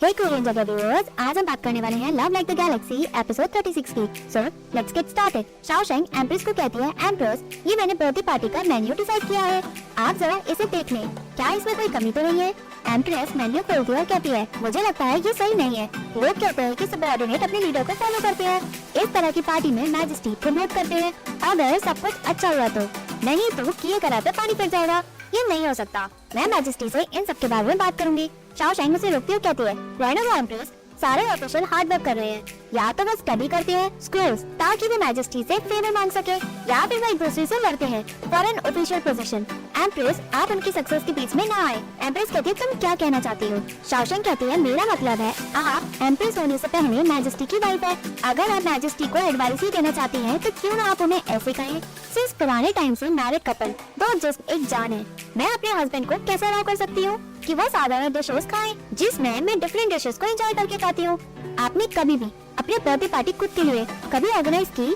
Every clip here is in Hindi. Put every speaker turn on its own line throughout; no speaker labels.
हे कोरियन जगह व्यूअर्स, आज हम बात करने वाले हैं love like the Galaxy episode 36 की। So let's get started. Shaosheng empress को कहती है, एम्प्रेस ये मैंने बर्थडे पार्टी का मेन्यू डिसाइड किया है, आप जरा इसे देख लें, क्या इसमें कोई कमी तो नहीं है। एम्प्रेस मेन्यू खोलती है और कहती है, मुझे लगता है ये सही नहीं है। लोग कहते हैं कि सबऑर्डिनेट अपने लीडर को फॉलो करते हैं, इस तरह की पार्टी में मैजेस्टी प्रमोट करते हैं। अगर सब कुछ अच्छा हुआ तो, नहीं तो किए कराते पानी फिर जाएगा। ये नहीं हो सकता, मैं मैजेस्टी से इन सब के बारे में बात करूंगी। शाओशेंग उसे रोकती है, कहती है, रहने दो एम्प्रेस, सारे ऑफिशियल हार्ड वर्क कर रहे हैं, या तो वो स्टडी करते हैं स्कूल्स ताकि वो मैजेस्टी से फेवर मांग सके, या फिर वो एक दूसरे से लड़ते हैं for an official position. Empress आप उनकी सक्सेस के बीच में ना आए। एम्प्रेस कहती है, तुम क्या कहना चाहती हो? शाओशेंग कहती है, मेरा मतलब है आप एम्प्रेस होने से पहले मैजेस्टी की वाइफ है। अगर आप मैजेस्टी को एडवाइस ही देना चाहती हैं तो क्यों ना आप उन्हें ऐसे कहें। सिंस पुराने टाइम से मैरिड कपल दो जस्ट एक जान है, मैं अपने हस्बैंड को कैसे अलाउ कर सकती हूँ कि वो साधारण डिशेस खाएं जिसमें मैं डिफरेंट डिशेस को एंजॉय करके खाती हूँ। आपने कभी भी अपनी बर्थडे पार्टी खुद के लिए कभी ऑर्गेनाइज की?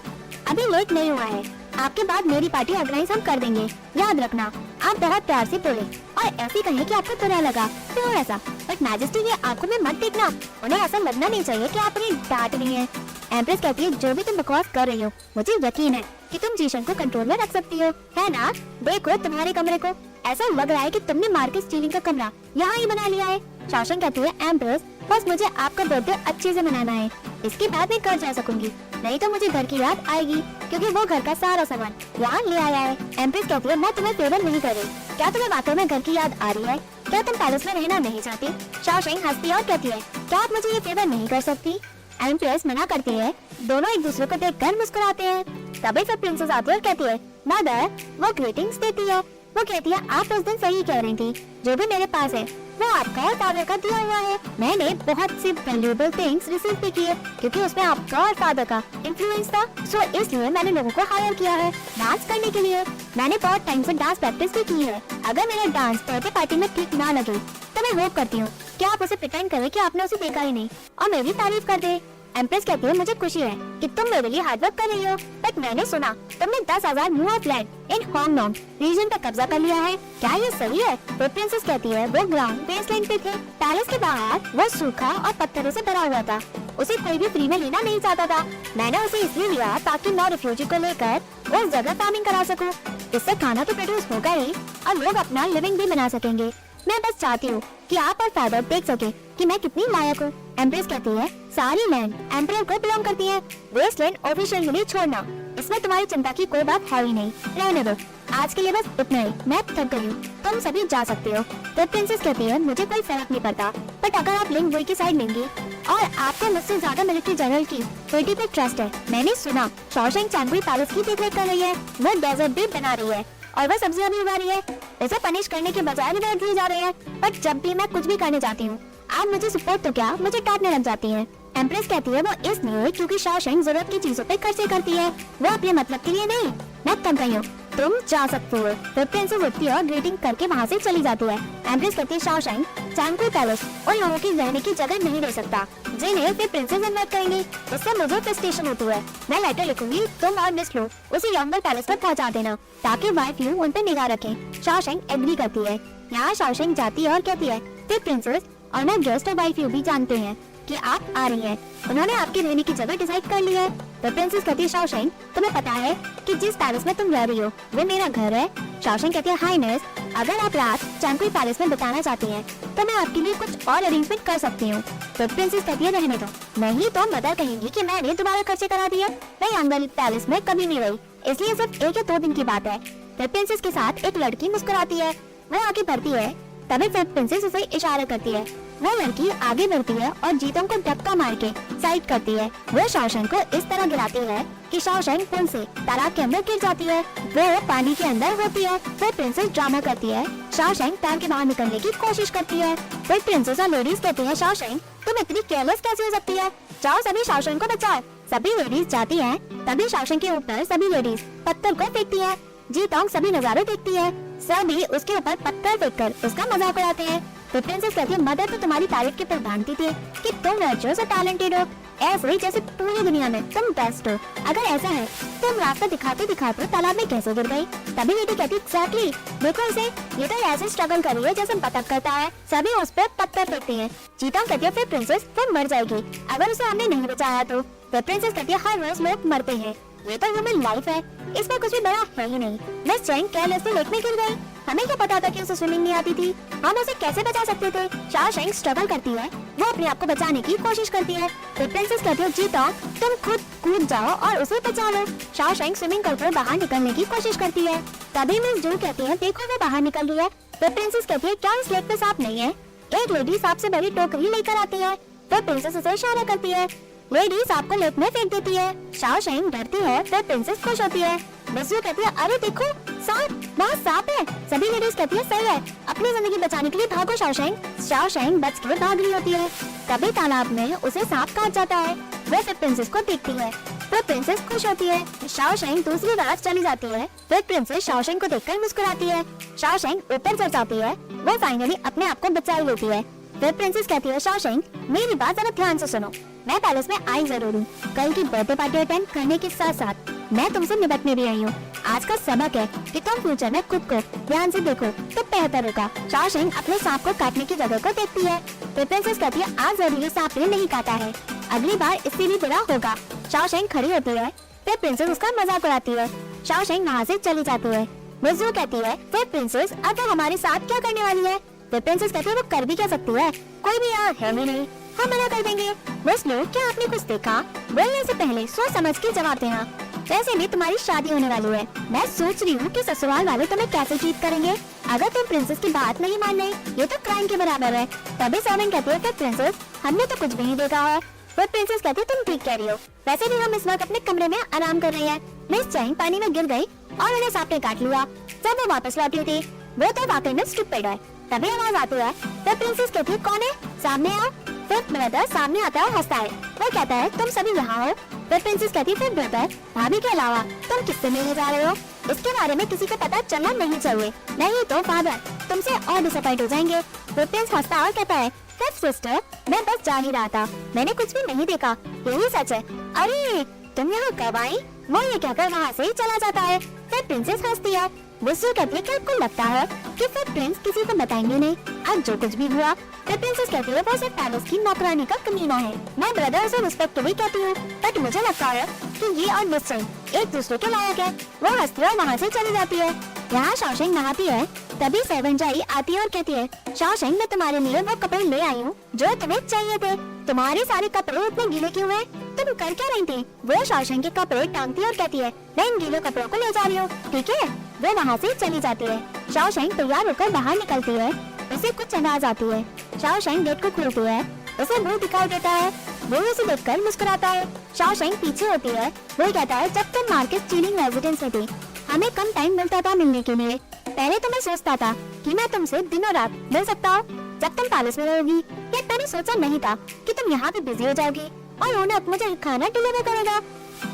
अभी लेट नहीं हुआ है, आपके बाद मेरी पार्टी ऑर्गेनाइज हम कर देंगे। याद रखना, आप बहुत प्यार से बोले और ऐसे कहें कि आपको बुरा लगा थोड़ा सा, बट मैजेस्टी की आंखों में मत देखना, उन्हें ऐसा लगना नहीं चाहिए कि आप उन्हें डांट रही हैं। एम्प्रेस कहती है, जो भी तुम बकवास कर रही हो मुझे यकीन है कि तुम जीशन को कंट्रोल में रख सकती हो, है ना? देखो तुम्हारे कमरे को, ऐसा लग रहा है कि तुमने मार्केट स्टीलिंग का कमरा यहाँ ही बना लिया है। शाओशेंग कहती है, एम्प्रेस बस मुझे आपका बर्थडे अच्छे से मनाना है, इसके बाद मैं घर जा सकूंगी, नहीं तो मुझे घर की याद आएगी क्योंकि वो घर का सारा सामान यहाँ ले आया है। एम्प्रेस कहती है, मैं तुम्हें फेवर नहीं कर रही, क्या तुम्हें वाकई में घर की याद आ रही है? क्या तुम पैलेस में रहना नहीं चाहती? शाओशेंग हंसती है और कहती है, क्या आप मुझे ये फेवर नहीं कर सकती? एम्प्रेस मना करती है, दोनों एक दूसरे को देखकर मुस्कुराते हैं। तभी फिर प्रिंसेस आती है और कहती है, मदर, वो ग्रीटिंग्स देती है। वो कहती है, आप उस दिन सही कह रही थी, जो भी मेरे पास है वो आपका और फादर का दिया हुआ है। मैंने बहुत सी वैल्यूएबल थिंग्स रिसीव भी की है क्योंकि उसमें आपका और फादर का इन्फ्लुएंस था। सो इसलिए मैंने लोगों को हायर किया है डांस करने के लिए। मैंने बहुत टाइम से डांस प्रैक्टिस भी की है। अगर मेरा डांस बर्थडे पार्टी में ठीक ना लगे तो मैं होप करती हूँ कि आप उसे प्रिटेंड करें कि आपने उसे देखा ही नहीं और मेरी तारीफ कर दे। एम्प्रेस कहती है, मुझे खुशी है कि तुम मेरे लिए हार्ड वर्क कर रही हो, बट मैंने सुना तुमने 10,000 मुआ लैंड इन होंगनोंग रीजन पर कब्जा कर लिया है, क्या ये सही है? तो प्रिंसेस कहती है, वो ग्राउंड बेसलाइन पे थे, पैलेस के बाहर वो सूखा और पत्थरों से भरा हुआ था, उसे कोई भी फ्री में लेना नहीं चाहता था। मैंने उसे इसलिए लिया ताकि मैं रिफ्यूजी को लेकर उस जगह फार्मिंग करा सकूं, इससे खाना तो प्रोड्यूस होगा ही और लोग अपना लिविंग भी बना सकेंगे। मैं बस चाहती हूँ कि आप और फादर देख सके कि मैं कितनी लायक हूँ। एम्प्रेस कहती है, सारी लैंड एम्परर को बिलोंग करती है, वेस्टलैंड ऑफिशियल के लिए छोड़ना, इसमें तुम्हारी चिंता की कोई बात है ही नहीं, रहने दो, आज के लिए बस इतना ही, मैं थक गई हूँ, तुम सभी जा सकते हो। तो प्रिंसेस कहती है, मुझे कोई फर्क नहीं पड़ता, बट अगर आप लिंग वुई की साइड लेंगी और आपको मुझसे ज्यादा मिलिट्री जनरल की बेटी पे ट्रस्ट है। मैंने सुना शाओशेंग चांगुई पैलेस की देखरेख कर रही है, वो डेजर्ट भी बना रही है और वह सब्जियां भी उगा रही है, इसे पनिश करने के बजाय रिवॉर्ड दिए जा रहे हैं, बट जब भी मैं कुछ भी करने जाती हूँ आप मुझे सपोर्ट तो क्या मुझे काटने लग जाती हैं। एम्प्रेस कहती है, वो इसलिए क्योंकि शाओशेंग जरूरत की चीजों पे खर्चे करती है, वो अपने मतलब के लिए नहीं। मैं थक गई हूँ, तुम जा सकते हो। फिर प्रिंसेस उठती है और ग्रीटिंग करके वहाँ से चली जाती है। एम्प्रेस कहती है, शाओशेंग चांगुई पैलेस उन लोगों की रहने की जगह नहीं दे सकता जिन्हें फिर प्रिंसेस इन्वाइट करेंगी, इससे मुझे फ्रस्ट्रेशन होती है। मैं लेटर लिखूंगी, तुम और मिस लो उसे यंगर पैलेस पर पहुँचा देना ताकि वाइफ यू उन पर निगाह रखे। शाओशेंग एग्री करती है। यहाँ शाओशेंग जाती है और कहती है, फिर प्रिंसेस और मैं गेस्ट और वाइफ यू भी जानते हैं कि आप आ रही हैं, उन्होंने आपकी रहने की जगह डिसाइड कर ली है। तो प्रिंसेस कहती है, शाओशेंग तुम्हें पता है कि जिस पैलेस में तुम रह रही हो वो मेरा घर है। शाओशेंग कहती है, हाईनेस अगर आप रात चांगुई पैलेस में बिताना चाहती हैं तो मैं आपके लिए कुछ और अरेंजमेंट कर सकती हूँ। तो प्रिंसेस कहती है, रहने दो, नहीं तो मदर कहेंगी कि मैंने तुम्हारा खर्चे करा दिया, मैं यंगर पैलेस में कभी नहीं रही, इसलिए सिर्फ 1 या 2 दिन की बात है। तो प्रिंसेस के साथ एक लड़की मुस्कुराती है, वो आगे बढ़ती है, तभी फिर प्रिंसेस उसे इशारा करती है। वो लड़की आगे बढ़ती है और जीतों को धक्का मार के साइड करती है। वो शाओशेंग को इस तरह गिराती है कि शाओशेंग पुल से तालाब के अंदर गिर जाती है, वो पानी के अंदर होती है। फिर प्रिंसेस ड्रामा करती है, शाओशेंग तार के बाहर निकलने की कोशिश करती है। फिर प्रिंसेस और लेडीज कहती है, शाओशेंग तुम इतनी केयरलेस कैसे हो सकती है, जाओ सभी शाओशेंग को बचाओ। सभी लेडीज जाती है, तभी शाओशेंग के ऊपर सभी लेडीज पत्थर को फेंकती है। जीतोंग सभी नजारे देखती है, सभी उसके ऊपर पत्थर फेंककर उसका मजाक उड़ाते हैं। तो प्रिंसेस कहती है मदर तो तुम्हारी तारीफ के पर भांगती थी कि तुम वर्चुअस और टैलेंटेड हो, ऐसे ही जैसे पूरी दुनिया में तुम बेस्ट हो। अगर ऐसा है तुम रास्ता दिखाते दिखाते तालाब में कैसे गिर गई? तभी लेडी कहती एग्जैक्टली, देखो इसे, ये तो ऐसे स्ट्रगल कर रही है जैसे बतख करता है, सभी उस पर पत्थर फेंकते हैं। चीता कहती है फिर प्रिंसेस वो मर जाएगी अगर उसे हमने नहीं बचाया तो। प्रिंसेस कहती है हर रोज लोग मरते हैं, ये तो ह्यूमन लाइफ है, इसमें कुछ भी बड़ा है ही नहीं। मिस चैंग केयरलेसली लेक में गिर गई, हमें क्या पता था कि उसे स्विमिंग नहीं आती थी, हम उसे कैसे बचा सकते थे? शाओशेंग स्ट्रगल करती है, वो अपने आप को बचाने की कोशिश करती है। तो प्रिंसेस कहती है जीता तुम खुद कूद जाओ और उसे बचा लो। शाओशेंग स्विमिंग कर बाहर निकलने की कोशिश करती है, तभी मिस जू कहती है देखो वो बाहर निकल रही है। तो प्रिंसेस कहती है क्या इस लेक पे सांप नहीं है? एक लेडी सांप से भरी टोकरी लेकर आती है, तो प्रिंसेस उसे इशारा करती है, लेडी सांप को लेक में फेंक देती है। शाओशेंग डरती है, फिर प्रिंसेस खुश होती है। मिस जू कहती है अरे देखो सांप, वहाँ सांप है। सभी लेडीज कहती है सही है, अपनी जिंदगी बचाने के लिए भागो शाओशेंग। शाओशेंग बच के भाग रही होती है, तभी तालाब में उसे सांप काट जाता है। वह फिर प्रिंसेस को देखती है, फिर प्रिंसेस खुश होती है। शाओशेंग दूसरी तरफ चली जाती है, फिर प्रिंसेस शाओशेंग को देखकर मुस्कुराती है। शाओशेंग ऊपर चढ़ जाती है, वो फाइनली अपने आप को बचा लेती है। फिर प्रिंसेस कहती है शाओशेंग मेरी बात जरा ध्यान से सुनो, मैं पैलेस में आई जरूर हूँ, कल की बर्थडे पार्टी अटेंड करने के साथ साथ मैं तुमसे निपटने भी आई हूँ। आज का सबक है कि तुम फ्यूचर में खुद को ध्यान से देखो तो बेहतर होगा। शाओशेंग अपने सांप को काटने की जगह को देखती है, तो प्रिंसेस कहती है आज जरूर ये सांप ने नहीं काटा है, अगली बार इससे भी बुरा होगा। शाओशेंग खड़ी होती है, फिर प्रिंसेस उसका मजाक उड़ाती है। शाओशेंग वहाँ से चली जाती है। मिस जू कहती है फिर प्रिंसेस अब वो हमारे साथ क्या करने वाली है? तो प्रिंसेस कहती है वो कर भी क्या सकती है, कोई भी यहाँ है भी नहीं, हम मना कर देंगे। बस लोग क्या आपने कुछ देखा? बोलने से पहले सोच समझ के जवाब देना। वैसे भी तुम्हारी शादी होने वाली है, मैं सोच रही हूँ कि ससुराल वाले तुम्हें कैसे ट्रीट करेंगे अगर तुम प्रिंसेस की बात नहीं मान रहे, ये तो क्राइम के बराबर है। तभी सर्वेंट कहती है प्रिंसेस हमने तो कुछ भी नहीं देखा है। फिर प्रिंसेस कहती है तुम ठीक कह रही हो, वैसे भी हम इस वक्त अपने कमरे में आराम कर रहे हैं। मिस चैंग पानी में गिर गई और उन्हें सांप ने काट लिया। जब वो वापस लौटी थी वो तो वाकई में स्टूपिड है। तभी आवाज आती है, फिर प्रिंसेस कहती है कौन है, सामने आओ। फिर ब्रदर सामने आता है और हंसता है, वो कहता है तुम सभी यहाँ हो। फिर प्रिंसेस कहती है फिर ब्रदर भाभी के अलावा तुम किससे मिलने जा रहे हो? इसके बारे में किसी को पता चलना नहीं चाहिए, नहीं तो फादर तुमसे और डिसअपॉइंट हो जाएंगे। फिर प्रिंस हंसता और कहता है फिर सिस्टर मैं बस जा ही रहा था, मैंने कुछ भी नहीं देखा, यही सच है। अरे तुम यहाँ कब आई? वो ये कहकर वहाँ से चला जाता है। फिर प्रिंसेस हंसती है। मुझसे कहती है कि आपको लगता है कि फिर प्रिंस किसी को बताएंगे नहीं आज जो कुछ भी हुआ? फिर प्रिंसेस कहती है वो सिर्फ पैलेस की नौकरानी का कमीना है, मैं ब्रदर से रिस्पेक्ट भी कहती हूँ, बट मुझे लगता है कि ये और मिस चैंग एक दूसरे के लायक है। वो हंसती है और वहाँ से चली जाती है। यहाँ शाओशेंग नहाती है, तभी सर्वेंट जाई आती है और कहती है शाओशेंग मैं तुम्हारे लिए वो कपड़े ले आई हूँ जो तुम्हें चाहिए थे, तुम्हारे सारे कपड़े इतने गीले क्यों हैं? तुम कर क्या रही थी? वो शाओशेंग के कपड़े टांगती है और कहती है मैं इन गीले कपड़ों को ले जा रही हूँ, ठीक है? वो वहाँ से चली जाती है। शाओशेंग तैयार होकर बाहर निकलती है, उसे कुछ आवाज आती है। शाओशेंग गेट को खोलती है, उसे मुंह दिखाई देता है, वो उसे देखकर मुस्कुराता है। शाओशेंग पीछे होती है, वो कहता है जब तुम मार्केट चीलिंग रेजिडेंस में थी हमें कम टाइम मिलता था मिलने के लिए, पहले तो मैं सोचता था कि मैं तुमसे दिनों रात मिल सकता हूँ जब तुम पैलेस में रहोगी, ये मैंने सोचा नहीं था कि तुम यहाँ पे बिजी हो जाओगी और ओनर मुझे खाना डिलीवर करेगा।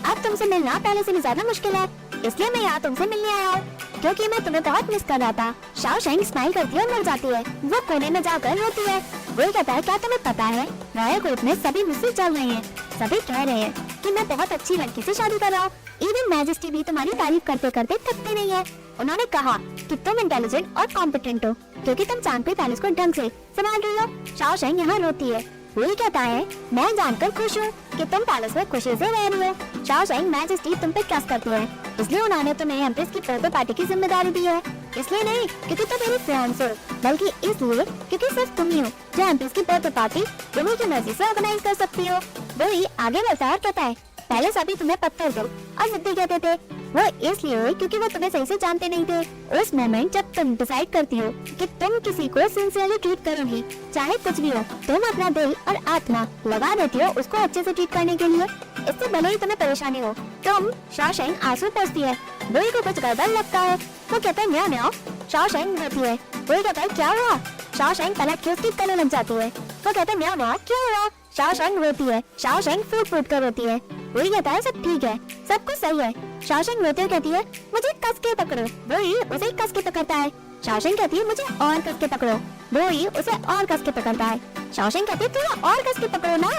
अब तुमसे मिलना पहले से भी ज्यादा मुश्किल है, इसलिए मैं यहाँ तुमसे मिलने आया हूँ क्योंकि मैं तुम्हें बहुत मिस कर रहा था। शाओशेंग स्माइल करती है और मर जाती है, वो कोने में जाकर रोती है। वो कहता है क्या तुम्हें पता है रॉयल कोर्ट में सभी मुझसे चल रहे हैं, सभी कह रहे हैं कि मैं बहुत अच्छी लड़की से शादी कर रहा हूँ, इवन मैजेस्टी भी तुम्हारी तारीफ करते करते थकते नहीं है। उन्होंने कहा कि तुम इंटेलिजेंट और कॉम्पिटेंट हो क्योंकि तुम चांद पे पैलेस को ढंग से संभाल रही हो। शाओशेंग यहाँ रोती है, वो कहता है मैं जानकर खुश हूँ कि तुम पैलेस में खुशी से रह रही हो। शाओशेंग मैजेस्टी तुम पे ट्रस्ट करती है, इसलिए उन्होंने तुम्हें एम्प्रेस की बर्थडे पार्टी की जिम्मेदारी दी है, इसलिए नहीं क्योंकि तुम मेरी फ्रेंड्स हो, बल्कि इसलिए क्योंकि सिर्फ तुम ही हो जो एम्प्रेस की बर्थडे पार्टी तुम्हें की मर्जी से ऑर्गेनाइज कर सकती हो। वही आगे बढ़ता है, कहता है पहले सभी तुम्हें पत्थर दिल और जिद्दी कहते थे, वो इसलिए क्योंकि वो तुम्हें सही से जानते नहीं थे। उस मोमेंट जब तुम डिसाइड करती हो कि तुम किसी को सिंसियरली ट्रीट करोगी चाहे कुछ भी हो, तुम अपना दिल और आत्मा लगा देती हो उसको अच्छे से ट्रीट करने के लिए, इससे भले ही तुम्हें परेशानी हो। तुम शाओशेंग आंसू पोंछती है, बुई को कुछ गड़बड़ लगता है, वो कहता है म्याओ म्याओ। शाओशेंग रोती है, बुई कहता है क्या हुआ? शाओशेंग पलट के उसकी गले लग जाती है, वो कहता है म्याओ म्याओ क्या हुआ? शाओशेंग रोती है, शाओशेंग फूट फूट कर रोती है, बुई कहता है सब ठीक है, सब कुछ सही है। शाओशेंग रोते हुए कहती है मुझे कस के पकड़ो, बुई उसे कस के पकड़ता है। शाओशेंग कहती है मुझे और कस के पकड़ो, वो ही उसे और कस के पकड़ता है। शाओशेंग कहती है थोड़ा और कस के पकड़ो ना।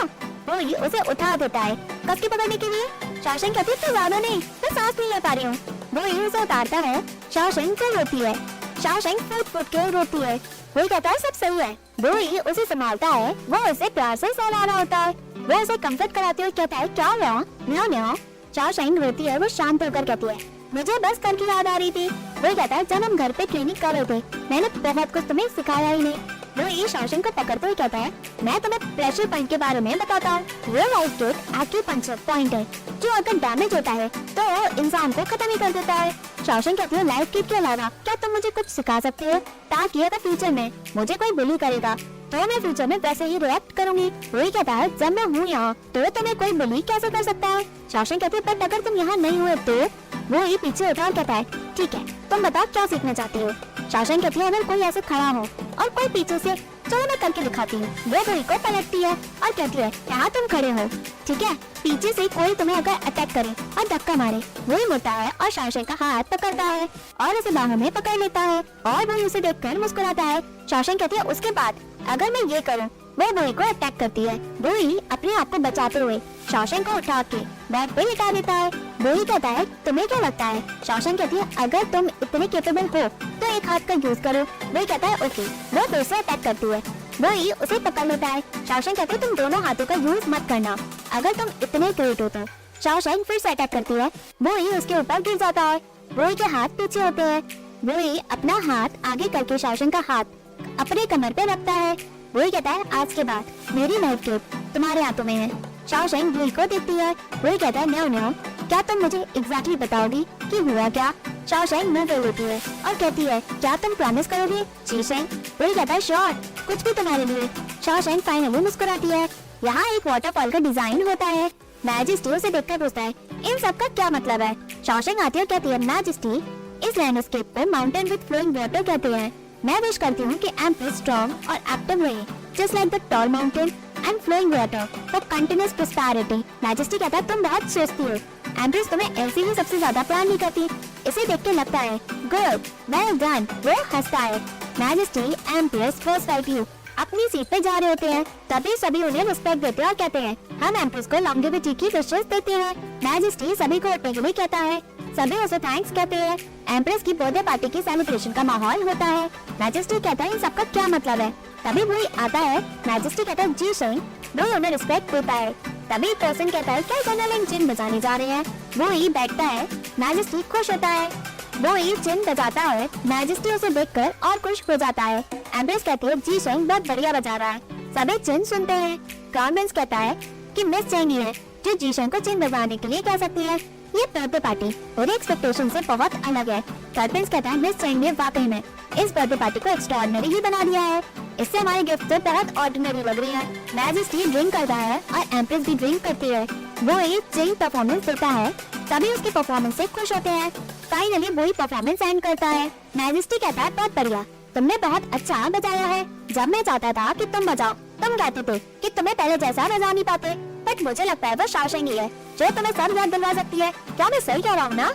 वो ही उसे उठा देता है कस के पकड़ने के लिए। शाओशेंग कहती है ज्यादा नहीं, मैं सांस नहीं ले पा रही हूँ। वो ही उसे उतारता है। शाओशेंग फिर रोती है। शाओशेंग फुट फुट के रोती है। वो कहता है सब सही है। वो ही उसे संभालता है। वो उसे प्यार से सहला रहा होता है। वो उसे कंफर्ट कराते हुए कहता है क्या हुआ? न्याओ न्याओ। शाओशेंग रोती है। वो शांत होकर कहती है मुझे बस कर की याद आ रही थी। वो कहता है जब हम घर पे ट्रेनिंग कर रहे थे मैंने बहुत कुछ तुम्हें सिखाया ही नहीं। वो ये शाओशेंग को पकड़ते हुए कहता है मैं तुम्हें प्रेशर पॉइंट के बारे में बताता हूँ। वो लाइफ एक्यूपंक्चर पॉइंट है जो अगर डैमेज होता है तो इंसान को खत्म ही कर देता है। शाओशेंग कहती है लाइफ किट के अलावा क्या तुम मुझे कुछ सिखा सकते हो ताकि अगर फ्यूचर में मुझे कोई बुली करेगा तो मैं फ्यूचर में वैसे ही रिएक्ट करूंगी। वही कहता है जब मैं हूँ यहाँ तो तुम्हें कोई बुली कैसे कर सकता है? शाओशेंग कहती है पर अगर तुम यहाँ नहीं हुए तो? वो ही पीछे उठा और कहता है ठीक है तुम बताओ क्या सीखना चाहती हो? शाओशेंग कहती है अगर कोई ऐसे खड़ा हो और कोई पीछे से चलो मैं करके दिखाती हूँ। वो बुरी को पलटती है और कहती है यहाँ तुम खड़े हो ठीक है, पीछे से कोई तुम्हें अगर अटैक करे और धक्का मारे वही मुड़ता है और शाओशेंग का हाथ पकड़ता है और उसे बाहों में पकड़ लेता है और वही उसे देखकर मुस्कुराता है। शाओशेंग कहती है उसके बाद अगर मैं ये करूँ वो बुरी को अटैक करती है। बुरी अपने आप को बचाते हुए शाओशेंग को उठा के बेड पे लिटा देता है। बुरी कहता है तुम्हें क्या लगता है? शाओशेंग कहती है अगर तुम इतने केपेबल हो तो एक हाथ का यूज करो। वो कहता है ओके। वो फिर से अटैक करती है। वही उसे पकड़ लेता है। शाओशेंग कहती है तुम दोनों हाथों का यूज मत करना अगर तुम इतने ग्रेट हो तो। शाओशेंग फिर से अटैक करती है। वही उसके ऊपर गिर जाता है। वही के हाथ पीछे होते हैं। वही अपना हाथ आगे करके शाओशेंग का हाथ अपने कमर पे रखता है। वही कहता है आज के बाद मेरी लाइफ किट तुम्हारे हाथों में है। शाओशेंग वही को देखती है। वही कहता है न्याओ न्याओ क्या तुम मुझे एग्जैक्टली बताओगी कि हुआ क्या? शाओशेंग मुंह पे लेती है और कहती है क्या तुम प्रॉमिस करोगी? जी शेंग। वही कहता है श्योर कुछ भी तुम्हारे लिए। शाओशेंग फाइनली मुस्कुराती है। यहाँ एक वाटरफॉल का डिजाइन होता है। मैजेस्टी उसे देखकर पूछता है इन सब का क्या मतलब है? शाओशेंग आती है और कहती है मैजेस्टी इस लैंडस्केप को माउंटेन विद फ्लोइंग वाटर कहते हैं। मैं विश करती हूँ कि एम्प्रेस स्ट्रॉन्ग और एक्टिव रहे just like the tall mountain and flowing water for continuous prosperity. Majesty कहता है तुम बहुत सोचती हो। एम्प्रेस तुम्हें ऐसे ही सबसे ज्यादा प्यार नहीं करती। इसे देख के लगता है गुड वेल डन। वो हंसता है। Majesty empress first like you अपनी सीट पे जा रहे होते हैं तभी सभी उन्हें रिस्पेक्ट देते हैं और कहते हैं हम एम्प्रेस को लॉन्गेविटी की विशेष देते हैं। मैजेस्टी सभी को उठने के लिए कहता है। सभी उसे थैंक्स कहते हैं। एम्प्रेस की बर्थडे पार्टी की सेलिब्रेशन का माहौल होता है। मैजेस्टी कहता है इन सबका क्या मतलब है? तभी वही आता है। मैजेस्टी कहता है जी शेंग। वही उन्हें रिस्पेक्ट देता है। तभी पर्सन कहता है क्या जनरल चिन बजाने जा रहे हैं? वो ही बैठता है। मैजेस्टी खुश होता है। वो ही चिन बजाता है। मैजेस्टी उसे देखकर और खुश हो जाता है। एम्प्रेस कहती है जी शेंग बहुत बढ़िया बजा रहा है। सभी चिन सुनते हैं। क्राउन प्रिंस कहता है कि मिस चेंग ही है जो जी शेंग को चिन बजाने के लिए कह सकती है। ये बर्थडे पार्टी मेरे एक्सपेक्टेशन से बहुत अलग है। क्राउन प्रिंस कहता है मिस चेंग ने वाकई में इस बर्थडे पार्टी को एक्स्ट्राऑर्डिनरी ही बना दिया है। इससे हमारी गिफ्ट तो बहुत ऑर्डिनरी लग रही है। मैजेस्टी ड्रिंक करता है और एम्प्रेस भी ड्रिंक करती है। वो एक चिंग परफॉर्मेंस देता है। सभी उसकी परफॉर्मेंस से खुश होते हैं। फाइनली वही परफॉर्मेंस एंड करता है। मैजेस्टी कहता है बहुत बढ़िया तुमने बहुत अच्छा बजाया है। जब मैं चाहता था कि तुम बजाओ तुम कहते थे कि तुम्हें पहले जैसा बजा नहीं पाते बट मुझे लगता है वो शाओशेंग ही है जो तुम्हें सब याद दिलवा सकती है। क्या मैं सही कह रहा हूँ ना?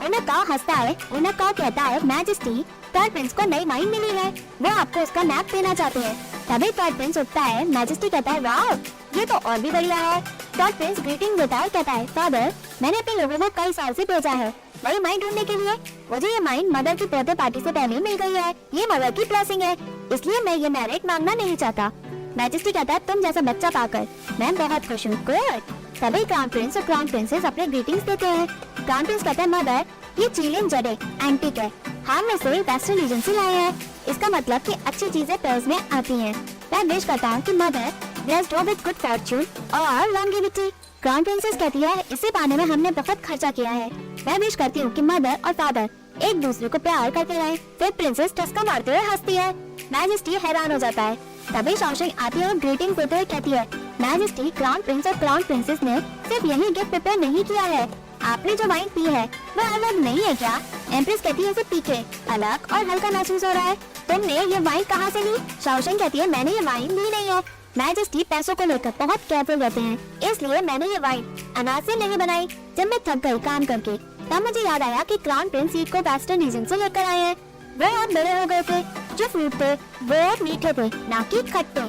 उनका हंसता है। उनका कहता है मैजेस्टी क्राउन प्रिंस को नई माइंड मिली है वो आपको उसका नैप देना चाहते हैं। तभी क्राउन प्रिंस उठता है। मैजेस्टी कहता है वाओ ये तो और भी बढ़िया है। क्राउन प्रिंस ग्रीटिंग देता है। कहता है फादर मैंने अपने लोगों को कई साल से भेजा है वही माइंड ढूंढने के लिए। मुझे ये माइंड मदर की बर्थडे पार्टी से पहले मिल गई है। ये मदर की ब्लेसिंग है इसलिए मैं ये मैरिट मांगना नहीं चाहता। मैजेस्टी कहता है तुम जैसा बच्चा पाकर मैं बहुत खुश हूँ। गुड। तभी क्राउन प्रिंस और क्राउन प्रिंसेस अपने ग्रीटिंग्स देते हैं। क्राउन प्रिंस कहता है मदर ये चिलियन जड़े एंटीक है हम इसे वेस्टर्न रीजन से लाए हैं। इसका मतलब कि अच्छी चीजें पर्स में आती हैं। मैं विश करता हूँ कि मदर ब्लेस्ड हो विद गुड फॉर्च्यून और लॉन्गेविटी। क्राउन प्रिंसेस कहती है इसे पाने में हमने बहुत खर्चा किया है। मैं विश करती हूँ कि मदर और फादर एक दूसरे को प्यार करते रहे। फिर प्रिंसेस टस्का मारते हुए हंसती है। मैजेस्टी हैरान हो जाता है। तभी शाओशेंग आती है और ग्रीटिंग देते हुए कहती है मैजेस्टी क्राउन प्रिंस और क्राउन प्रिंसेस ने सिर्फ यही गिफ्ट प्रिपेयर नहीं किया है आपने जो वाइन पी है वह अलग नहीं है क्या? एम्प्रेस कहती है इसे पी के अलग और हल्का महसूस हो रहा है। तुमने ये वाइन कहाँ से ली? शाओशेंग कहती है मैंने ये वाइन ली नहीं है। मैजेस्टी पैसों को लेकर बहुत केयरफुल रहते हैं इसलिए मैंने ये वाइन अनाज से नहीं बनाई। जब मैं थक गई काम करके तब मुझे याद आया कि क्राउन प्रिंस सीट को वेस्टर्न रीजन से लेकर आए हैं। वह आप बड़े हो गए थे जो फ्रूट थे वो मीठे थे, ना कि खट्टे।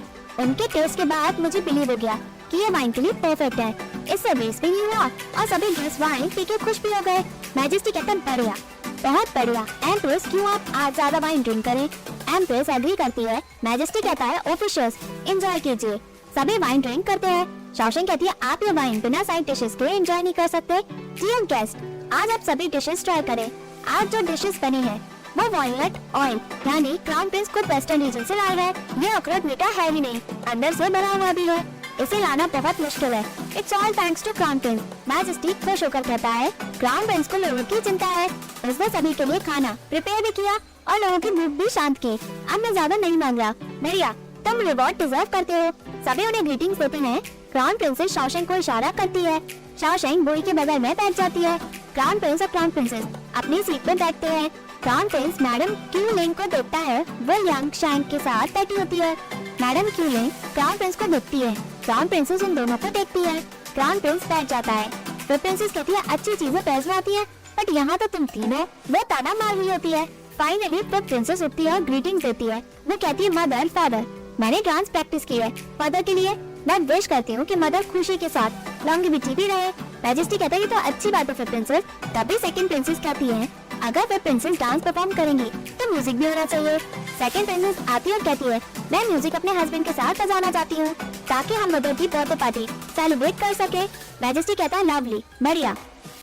उनके टेस्ट के बाद मुझे बिलीव हो गया कि ये वाइन के लिए परफेक्ट है। इससे वेस्ट भी नहीं हुआ और सभी गेस्ट वाइन पी के खुश भी हो गए। मैजेस्टी कहता है बढ़िया, बहुत बढ़िया। एम्प्रेस क्यों आप आज ज्यादा वाइन ड्रिंक करें? एम्प्रेस एग्री करती है। मैजेस्टी कहता है ऑफिशियल्स एंजॉय कीजिए। सभी वाइन ड्रिंक करते हैं। शाओशेंग कहती है आप ये वाइन बिना साइड डिशेस के एंजॉय नहीं कर सकते। डियर गेस्ट, आज आप सभी डिशेस ट्राई करें। आज जो डिशेस बनी है वो वॉलनट ऑयल यानी क्राउन प्रिंस को वेस्टर्न रीजन से लाया है। ये अखरोट मीठा है ही नहीं, अंदर से बना हुआ भी है। इसे लाना बहुत मुश्किल है। It's all thanks to crown prince. Majesty खुश होकर कहता है क्राउन प्रिंस को लोगों की चिंता है। उसने सभी के लिए खाना प्रिपेयर भी किया और लोगों की भूख भी शांत की। अब मैं ज्यादा नहीं मांग रहा, भैया तुम रिवॉर्ड डिजर्व करते हो। सभी उन्हें ग्रीटिंग्स देते हैं। क्राउन प्रिंसेस शाओशेंग को इशारा करती है। शाओशेंग बोई के बगल में बैठ जाती है। क्राउन प्रिंस और क्राउन प्रिंसेस अपनी सीट पर बैठते हैं। क्राउन प्रिंस मैडम क्यूलिंग को देखता है, वो यंग शाइन के साथ बैठी होती है। मैडम क्यूलिंग क्राउन प्रिंस को देखती है। क्राउन प्रिंसेस उन दोनों को देखती है। क्राउन प्रिंस बैठ जाता है। फिर प्रिंसेस कहती है अच्छी चीजें पेश में आती है, बट यहाँ तो तुम तीनों। वो ताना मार रही होती है। फाइनली फिर प्रिंसेस उठती है और ग्रीटिंग देती है। वो कहती है मदर फादर, मैंने डांस प्रैक्टिस की है। फादर के लिए मैं विश करती हूँ कि मदर खुशी के साथ लॉन्गेविटी भी रहे। मैजेस्टी कहता है ये तो अच्छी बात है फिर प्रिंसेस। तभी सेकंड प्रिंसेस कहती है अगर वे प्रिंसेस डांस परफॉर्म करेंगी तो म्यूजिक भी होना चाहिए। सेकंड प्रिंसेस आती है और कहती है मैं म्यूजिक अपने हस्बैंड के साथ बजाना चाहती हूँ ताकि हम मदर की बर्थडे पार्टी सेलिब्रेट कर सके। मैजेस्टी कहता है लवली, बढ़िया।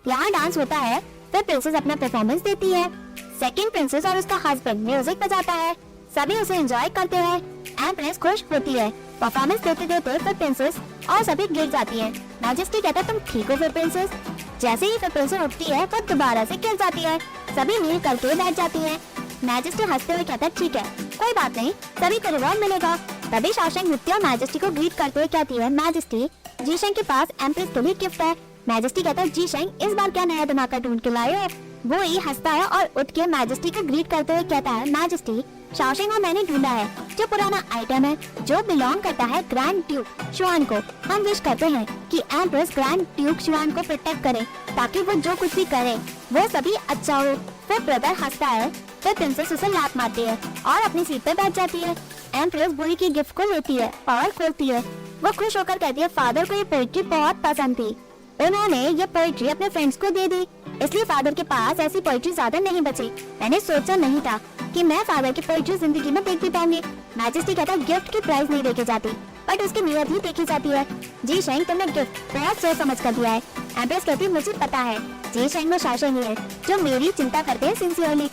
यहाँ डांस होता है। फिर प्रिंसेस अपना परफॉर्मेंस देती है। सेकंड प्रिंसेस और उसका हस्बैंड म्यूजिक बजाता है। सभी उसे एंजॉय करते हैं। एम्प्रेस खुश होती है। परफॉर्मेंस देते देते फिर प्रिंसेस और सभी गिर जाती है। मैजेस्टी कहता है तुम ठीक हो फिर प्रिंसेस। जैसे ही फिर प्रिंसेस उठती है वो दोबारा से गिर जाती है। सभी नील करके बैठ जाती है। मैजेस्टी हंसते हुए कहता है ठीक है, कोई बात नहीं, सभी को रिवॉर्ड मिलेगा। तभी शाओशेंग उठती है और मैजेस्टी को ग्रीट करते हुए कहती है मैजेस्टी जीशेंग के पास एम्प्रेस के लिए गिफ्ट है। मैजेस्टी कहता है जीशेंग इस बार क्या नया धमाका ढूंढ के लाए हो? वो ही हंसता है और उठ के मैजेस्टी को ग्रीट करते हुए कहता है मैजेस्टी शाओशेंग और मैंने ढूंढा है जो पुराना आइटम है जो बिलोंग करता है ग्रैंड ड्यूक शुआन को। हम विश करते हैं कि एम्प्रेस ग्रैंड ड्यूक शुआन को प्रोटेक्ट करे ताकि वो जो कुछ भी करे वो सभी अच्छा हो। फिर ब्रदर हंसता है। फिर प्रिंसेस उसे लात मारती है और अपनी सीट पे बैठ जाती है। एम्प्रेस बुई की गिफ्ट को लेती है और खोलती है। वो खुश होकर कहती है फादर को ये पोएट्री बहुत पसंद थी, उन्होंने ये पोएट्री अपने फ्रेंड्स को दे दी, इसलिए फादर के पास ऐसी पोएट्री ज्यादा नहीं बची। मैंने सोचा नहीं था कि मैं फादर की पोएट्री जिंदगी में देख भी पाऊंगी। मैजेस्टी कहता है गिफ्ट की प्राइस नहीं देखी जाती बट उसकी नीयत ही देखी जाती है। जी शेंग तुमने गिफ्ट बहुत सोच समझ कर दिया है। एम्प्रेस कहती है मुझे पता है जी शेंग में शाओशेंग ही है जो मेरी चिंता करते हैं सिंसियरली।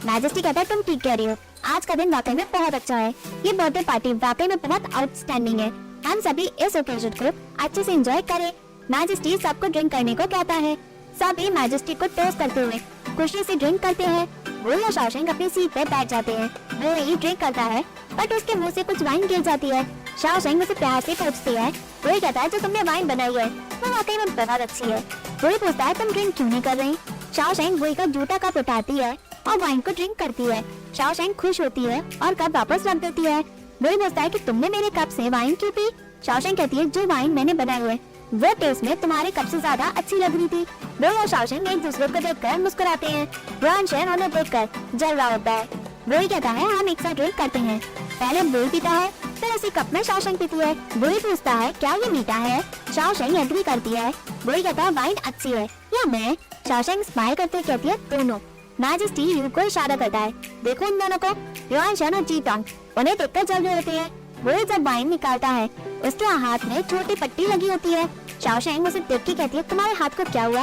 मैजेस्टी कहता है तुम ठीक कह रही हो, आज का दिन वाकई में बहुत अच्छा है। ये बर्थडे पार्टी वाकई में बहुत आउटस्टैंडिंग है। हम सभी इस ओकेजन को अच्छे से एंजॉय करें। मैजेस्टी सबको ड्रिंक करने को कहता है। सभी मैजेस्टी को टोस्ट करते हुए खुशी से ड्रिंक करते हैं। वो या शाओशेंग अपनी सीट पे बैठ जाते हैं। वो ही ड्रिंक करता है बट उसके मुंह से कुछ वाइन गिर जाती है। शाओशेंग उसे प्यार से पूछती है। वो कहता है जो तुमने वाइन बनाई है वो वाकई में बहुत अच्छी है। वो पूछता है तुम ड्रिंक क्यों नहीं कर रही? शाओशेंग वही का जूता कप उठाती है और वाइन को ड्रिंक करती है। शाओशेंग खुश होती है और कप वापस रख देती है। वो पूछता है कि तुमने मेरे कप से वाइन क्यों पी? शाओशेंग कहती है जो वाइन मैंने बनाई है वो टेस्ट में तुम्हारे कप से ज्यादा अच्छी लग रही थी। वो और शाओशेंग एक दूसरे को देखकर मुस्कुराते हैं। ब्रांशन उन्हें देखकर जल रहा होता है। वो कहता है हम एक साथ ड्रिंक करते हैं। पहले वो पीता है फिर उसी कप में शाओशेंग पीती है। वो पूछता है क्या ये मीठा है? शाओशेंग एग्री करती है। वो कहता है वाइन अच्छी है या मैं? शाओशेंग स्माइल करते कहती है दोनों। मैजेस्टी यू को इशारा करता है देखो उन दोनों को। ब्रांशन और जीटोंग उन्हें देखकर जल रहे होते हैं। वो जब वाइन निकालता है उसके हाथ में छोटी पट्टी लगी होती है। शाओशेंग उसे देख के कहती है तुम्हारे हाथ को क्या हुआ?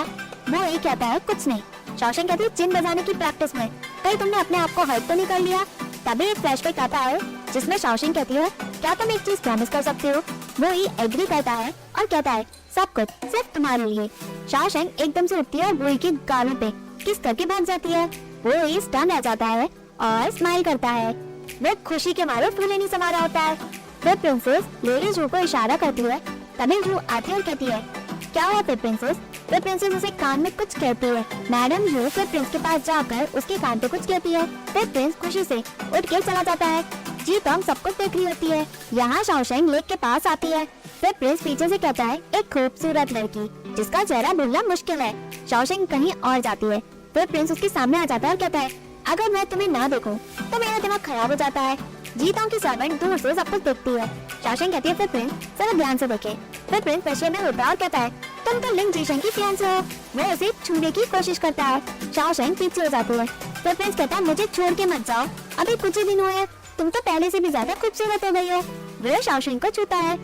वो ये कहता है कुछ नहीं। शाओशेंग कहती है जिन बजाने की प्रैक्टिस में कहीं तुमने अपने आप को हर्ट तो नहीं कर लिया? तभी एक फ्लैशबैक आता है जिसमें शाओशेंग कहती है क्या तुम एक चीज प्रॉमिस कर सकते हो? वो ही एग्री करता है और कहता है सब कुछ सिर्फ तुम्हारे लिए। शाओशेंग एकदम से उठती है और वोई के गालों पे किस करके भाग जाती है। वो ही स्टन रह जाता है और स्माइल करता है। वो खुशी के मारे फूले नहीं समा रहा होता है। फिर प्रिंसेस लेडी जू को इशारा करती है। तभी जू आती है और कहती है क्या हुआ फिर प्रिंसेस? फिर प्रिंसेस उसे कान में कुछ कहती है। मैडम जू फिर प्रिंस के पास जाकर उसके कान पे कुछ कहती है। फिर प्रिंस खुशी से उठ के चला जाता है। जी टॉम सब कुछ देख रही होती है। यहाँ शाओशेंग लेक के पास आती है। फिर प्रिंस पीछे से कहता है एक खूबसूरत लड़की जिसका चेहरा भूलना मुश्किल है। शाओशेंग कहीं और जाती है। फिर प्रिंस उसके सामने आ जाता है और कहता है अगर मैं तुम्हें ना देखूं तो मेरा दिमाग खराब हो जाता है। जीतोंग की सर्वेंट दूर से सब कुछ देखती है। शाओशेंग कहती है फिर प्रिंस जरा ध्यान से देखे। फिर प्रिंस नशे में होता है और कहता है तुम तो लिंग जीशेंग की फियांसे हो। वो उसे छूने की कोशिश करता है। शाओशेंग पीछे हो जाती है। फिर प्रिंस कहता है मुझे छोड़ के मत जाओ, अभी कुछ ही दिन हुए हैं, तुम तो पहले से भी ज्यादा खूबसूरत हो गई हो। वो शाओशेंग को छूता है।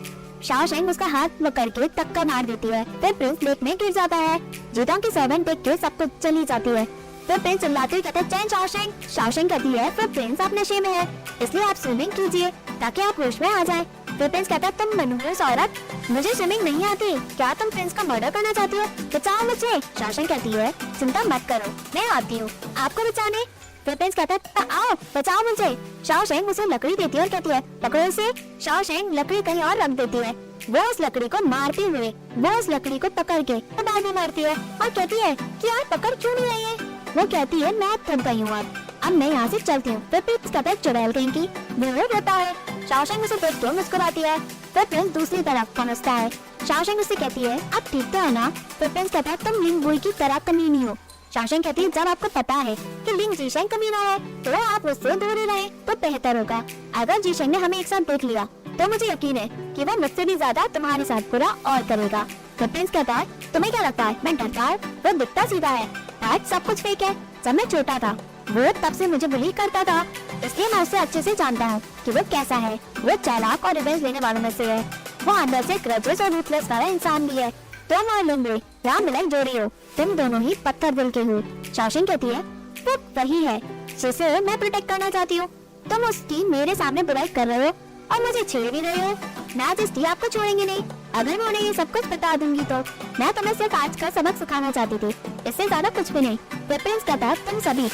शाओशेंग उसका हाथ पकड़ के टक्कर मार देती है। फिर प्रिंस लेक में गिर जाता है। जीतोंग की सर्वेंट देख के सब कुछ चली जाती है। फिर प्रिंस चिल्लाते हुए कहता है चैन शाओशेंग। शाओशेंग कहती है फिर प्रिंस आप नशे में है, इसलिए आप स्विमिंग कीजिए ताकि आप होश में आ जाए। फिर प्रिंस कहता है तुम मनहूस औरत, मुझे स्विमिंग नहीं आती, क्या तुम प्रिंस का मर्डर करना चाहती हो? बचाओ मुझे। शाओशेंग कहती है चिंता मत करो, मैं आती हूँ आपको बचाने। फिर प्रिंस कहता है आओ बचाओ मुझे। शाओशेंग उसे लकड़ी देती है और कहती है पकड़ो इसे। शाओशेंग लकड़ी कहीं और रख देती है। वो उस लकड़ी को मारते हुए वो उस लकड़ी को पकड़ के बार में मारती है और कहती है कि आप पकड़ क्यों नहीं रही है? वो कहती है मैं थक गई हूँ, अब मैं यहाँ से चलती हूँ। फिर प्रिंस कहता है चुड़ैल कहीं की। वो रोता है। शाओशेंग उसे देख के मुस्कुराती है। फिर प्रिंस दूसरी तरफ पहुँचता है। शाओशेंग उससे कहती है आप ठीक तो है ना? फिर प्रिंस कहता है तुम लिंग बुई की तरह कमीनी हो। शाओशेंग कहती है जब आपको पता है कि लिंग जीशेंग कमीना है तो आप उससे दूर ही रहें तो बेहतर होगा। अगर जीशेंग ने हमें एक साथ देख लिया तो मुझे यकीन है कि वो मुझसे भी ज्यादा तुम्हारे साथ बुरा और करेगा। तो प्रिंस कहता है तुम्हें क्या लगता है मैं डरता है? वो दिखता सीधा है, आज सब कुछ फेक है। जब मैं छोटा था वो तब से मुझे बुली करता था, इसलिए मैं उसे अच्छे से जानता हूँ कि वो कैसा है। वो चालाक और रिवेंज लेने वालों में से है। वो अंदर से ग्रजेस और रूथलेस वाला इंसान भी है। तुम और लिंग बुई राम मिलक जोड़ी हो, तुम दोनों ही पत्थर दिल के हो। शाओशेंग कहती है वो वही है जिसे मैं प्रोटेक्ट करना चाहती हूँ। तुम उसकी मेरे सामने बुराई कर रहे हो और मुझे छेड़ भी रहे हो। मैजेस्टी आपको छोड़ेंगे नहीं। अगर मैं उन्हें ये सब कुछ बता दूंगी तो मैं तुम्हें सिर्फ आज का सबक सिखाना चाहती थी, इससे ज्यादा कुछ भी नहीं। प्रिंस कहता है तुम सभी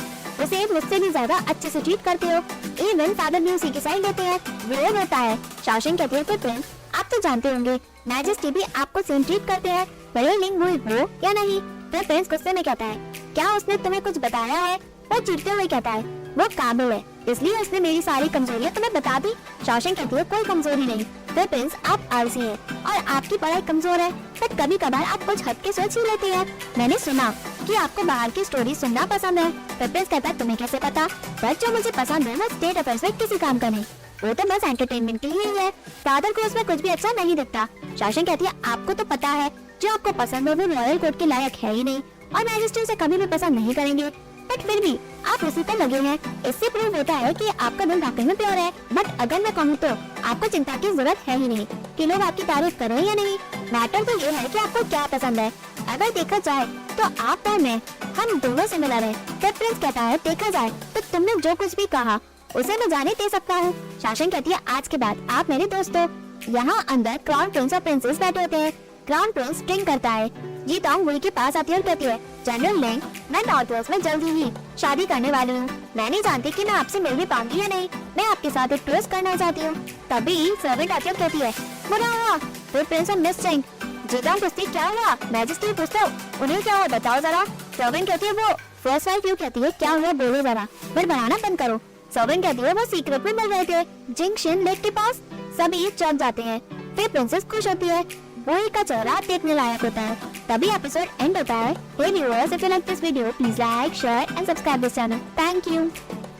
उसे मुझसे भी ज्यादा अच्छे से ट्रीट करते हो, इवन फादर भी उसी की साइड लेते हैं। वो होता है। शाओशेंग कहती है प्रिंस आप तो जानते होंगे मैजेस्टी भी आपको सेम ट्रीट करते हैं, भले लिंग बुई हो या नहीं। फिर प्रिंस गुस्से में कहता है क्या उसने तुम्हें कुछ बताया है? वो चिढ़ते हुए कहता है वो काबिल है, इसलिए उसने मेरी सारी कमजोरियां तुम्हें बता दी। शाओशेंग कहती है कोई कमजोरी नहीं। फिर प्रिंस आप आलसी हैं और आपकी पढ़ाई कमजोर है, बट कभी कभार आप कुछ हद के सोच ही लेते हैं। मैंने सुना कि आपको बाहर की स्टोरी सुनना पसंद है। फिर प्रिंस कहता है तुम्हें कैसे पता? बट जो मुझे पसंद है वो स्टेट अफेयर्स में किसी काम का नहीं, वो तो बस एंटरटेनमेंट के लिए ही है। फादर को उसमें कुछ भी अच्छा नहीं दिखता। शाओशेंग कहती है आपको तो पता है जो आपको पसंद है वो रॉयल कोर्ट के लायक है ही नहीं और मैजिस्ट्रेट उसे कभी भी पसंद नहीं करेंगे, बट फिर भी आप उसी पर लगे हैं। इससे प्रूव होता है कि आपका दिल वाकई में प्योर है। बट अगर मैं कहूँ तो आपको चिंता की जरूरत है ही नहीं कि लोग आपकी तारीफ करें या नहीं। मैटर तो ये है कि आपको क्या पसंद है। अगर देखा जाए तो आप और मैं हम दोनों सिमिलर हैं। फिर प्रिंस कहता है देखा जाए तो तुमने जो कुछ भी कहा उसे मैं जाने दे सकता हूँ। शाओशेंग कहती है आज के बाद आप मेरे दोस्त हो। यहाँ अंदर क्राउन प्रिंस और प्रिंसेस बैठे होते हैं। क्राउन प्रिंस ड्रिंक करता है। जीतोंग वुई के पास आती है और कहती है जनरल लिंग मैं नॉर्थ वेल्स में जल्दी ही शादी करने वाली हूँ। मैं नहीं जानती कि मैं आपसे मिल भी पाऊंगी या नहीं। मैं आपके साथ एक टूरिस्ट करना चाहती हूँ। तभी सर्वेंट आती है और कहती है बुरा हुआ। फिर प्रिंस और मिस चिंग जीतोंग पूछती क्या हुआ? मैजेस्टी पूछता उन्हें क्या हुआ बताओ जरा। सर्वेंट कहती है वो फर्स्ट वाइफ यू कहती है क्या हुआ बोलो जरा, फिर बनाना बंद करो। सर्वेंट कहती है वो सीक्रेट में मिल रहे थे जिंगशिन लेक के पास। सभी चौंक जाते हैं। फिर प्रिंसेस खुश होती है। बुई का चेहरा देखने लायक होता है। तभी एपिसोड एंड होता है। Hey viewers, if you like this video, please like, share and subscribe this channel. Thank you.